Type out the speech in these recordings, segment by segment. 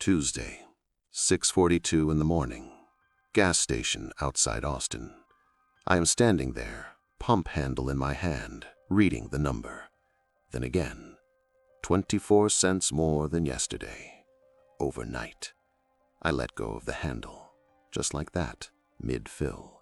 Tuesday, 6:42 in the morning. Gas station outside Austin. I am standing there, pump handle in my hand, reading the number. Then again, 24 cents more than yesterday. Overnight. I let go of the handle, just like that, mid-fill.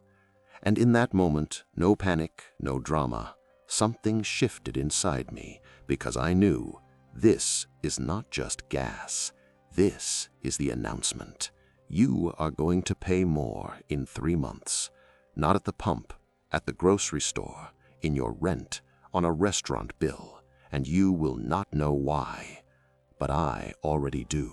And in that moment, no panic, no drama, something shifted inside me because I knew this is not just gas. This is the announcement. You are going to pay more in 3 months. Not at the pump, at the grocery store, in your rent, on a restaurant bill, and you will not know why. But I already do.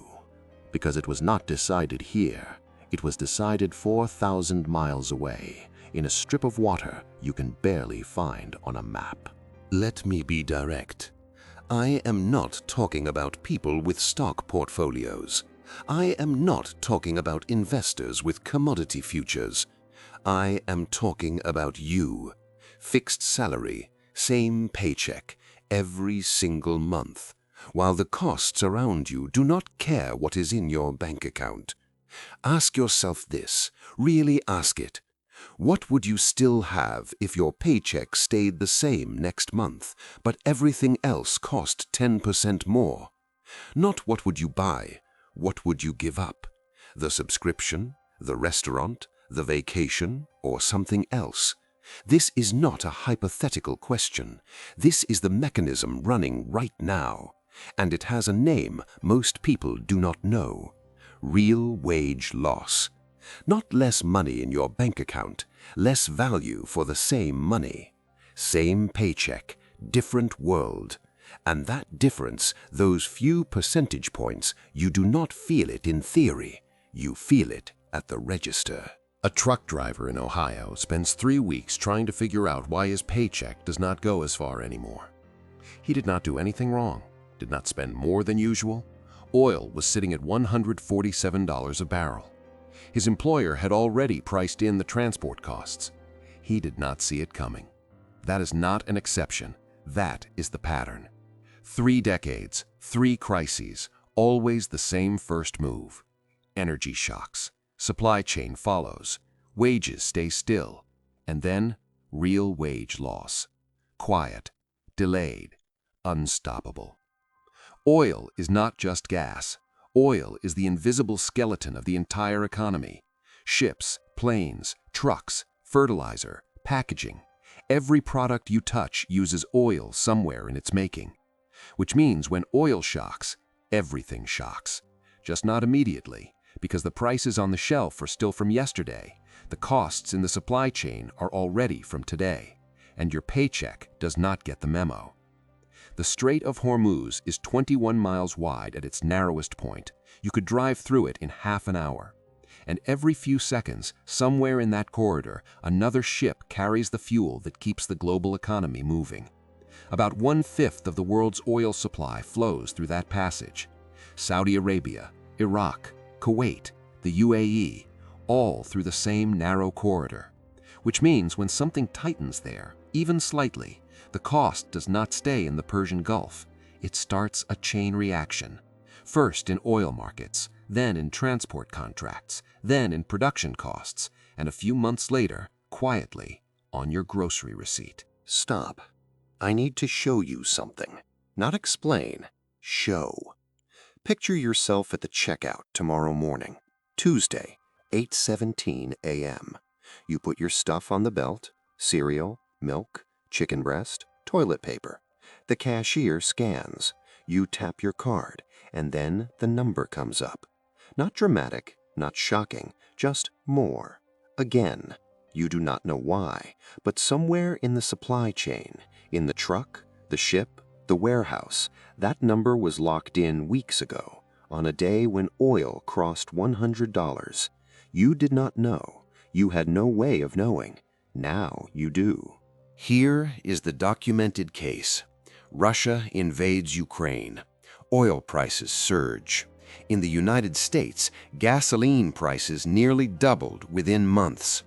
Because it was not decided here. It was decided 4,000 miles away, in a strip of water you can barely find on a map. Let me be direct. I am not talking about people with stock portfolios. I am not talking about investors with commodity futures. I am talking about you. Fixed salary, same paycheck, every single month, while the costs around you do not care what is in your bank account. Ask yourself this, really ask it. What would you still have if your paycheck stayed the same next month, but everything else cost 10% more? Not what would you buy, what would you give up? The subscription, the restaurant, the vacation, or something else? This is not a hypothetical question. This is the mechanism running right now, and it has a name most people do not know. Real wage loss. Not less money in your bank account, less value for the same money. Same paycheck, different world. And that difference, those few percentage points, you do not feel it in theory. You feel it at the register. A truck driver in Ohio spends 3 weeks trying to figure out why his paycheck does not go as far anymore. He did not do anything wrong, did not spend more than usual. Oil was sitting at $147 a barrel. His employer had already priced in the transport costs. He did not see it coming. That is not an exception. That is the pattern. 3 decades, 3 crises, always the same first move. Energy shocks. Supply chain follows. Wages stay still. And then, real wage loss. Quiet, delayed, unstoppable. Oil is not just gas. Oil is the invisible skeleton of the entire economy. Ships, planes, trucks, fertilizer, packaging. Every product you touch uses oil somewhere in its making. Which means when oil shocks, everything shocks. Just not immediately, because the prices on the shelf are still from yesterday. The costs in the supply chain are already from today. And your paycheck does not get the memo. The Strait of Hormuz is 21 miles wide at its narrowest point. You could drive through it in half an hour. And every few seconds, somewhere in that corridor, another ship carries the fuel that keeps the global economy moving. About 1/5 of the world's oil supply flows through that passage. Saudi Arabia, Iraq, Kuwait, the UAE, all through the same narrow corridor. Which means when something tightens there, even slightly, the cost does not stay in the Persian Gulf. It starts a chain reaction. First in oil markets, then in transport contracts, then in production costs, and a few months later, quietly, on your grocery receipt. Stop. I need to show you something. Not explain. Show. Picture yourself at the checkout tomorrow morning, Tuesday, 8:17 a.m. You put your stuff on the belt, cereal, milk, chicken breast, toilet paper. The cashier scans. You tap your card, and then the number comes up. Not dramatic, not shocking, just more. Again, you do not know why, but somewhere in the supply chain, in the truck, the ship, the warehouse, that number was locked in weeks ago, on a day when oil crossed $100. You did not know. You had no way of knowing. Now you do. Here is the documented case. Russia invades Ukraine. Oil prices surge. In the United States, gasoline prices nearly doubled within months.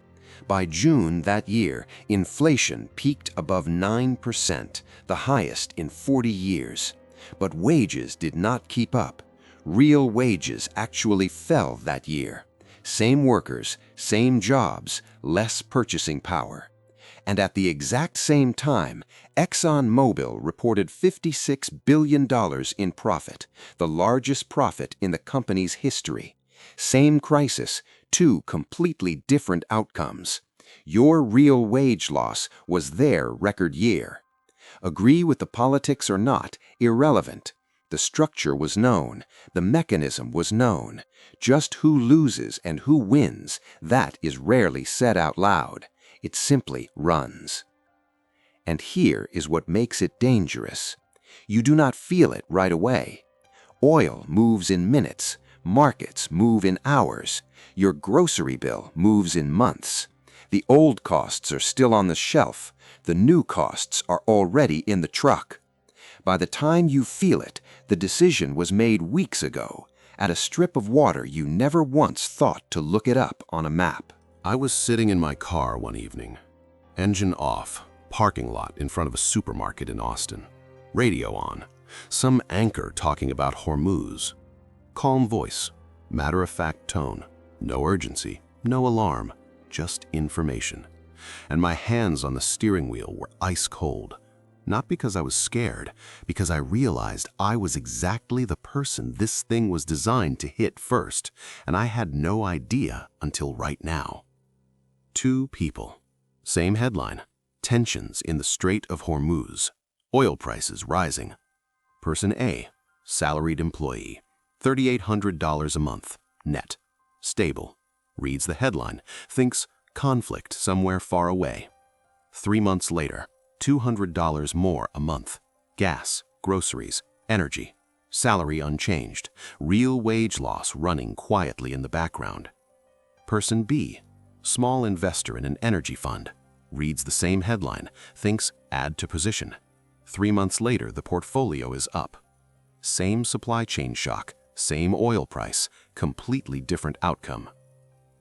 By June that year, inflation peaked above 9%, the highest in 40 years. But wages did not keep up. Real wages actually fell that year. Same workers, same jobs, less purchasing power. And at the exact same time, ExxonMobil reported $56 billion in profit, the largest profit in the company's history. Same crisis, two completely different outcomes. Your real wage loss was their record year. Agree with the politics or not, irrelevant. The structure was known, the mechanism was known. Just who loses and who wins, that is rarely said out loud. It simply runs. And here is what makes it dangerous. You do not feel it right away. Oil moves in minutes, markets move in hours, your grocery bill moves in months. The old costs are still on the shelf, the new costs are already in the truck. By the time you feel it, the decision was made weeks ago, at a strip of water you never once thought to look it up on a map. I was sitting in my car one evening, engine off, parking lot in front of a supermarket in Austin. Radio on, some anchor talking about Hormuz. Calm voice, matter-of-fact tone, no urgency, no alarm, just information. And my hands on the steering wheel were ice cold. Not because I was scared, because I realized I was exactly the person this thing was designed to hit first, and I had no idea until right now. Two people. Same headline. Tensions in the Strait of Hormuz. Oil prices rising. Person A. Salaried employee. $3,800 a month. Net. Stable. Reads the headline. Thinks conflict somewhere far away. 3 months later. $200 more a month. Gas, groceries, energy. Salary unchanged. Real wage loss running quietly in the background. Person B. Small investor in an energy fund. Reads the same headline. Thinks add to position. 3 months later, the portfolio is up. Same supply chain shock. Same oil price. Completely different outcome.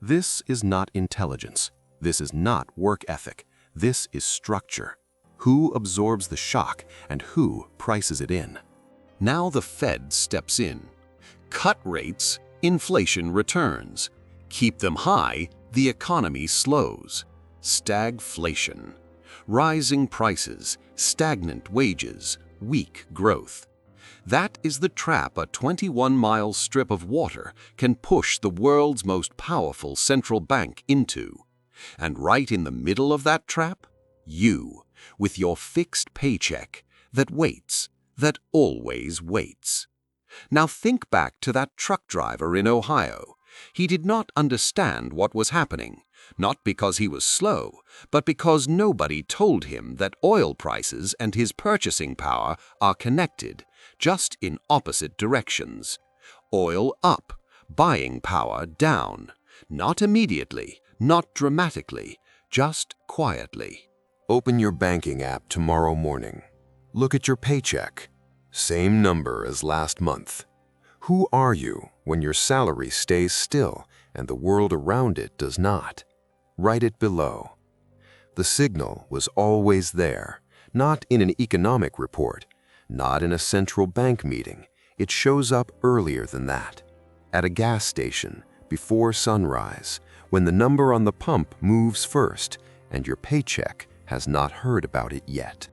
This is not intelligence. This is not work ethic. This is structure. Who absorbs the shock and who prices it in? Now the Fed steps in. Cut rates, inflation returns. Keep them high, the economy slows. Stagflation. Rising prices, stagnant wages, weak growth. That is the trap a 21-mile strip of water can push the world's most powerful central bank into. And right in the middle of that trap, you, with your fixed paycheck that waits, that always waits. Now think back to that truck driver in Ohio. He did not understand what was happening, not because he was slow, but because nobody told him that oil prices and his purchasing power are connected, just in opposite directions. Oil up, buying power down. Not immediately, not dramatically, just quietly. Open your banking app tomorrow morning. Look at your paycheck. Same number as last month. Who are you when your salary stays still and the world around it does not? Write it below. The signal was always there, not in an economic report, not in a central bank meeting. It shows up earlier than that. At a gas station, before sunrise, when the number on the pump moves first and your paycheck has not heard about it yet.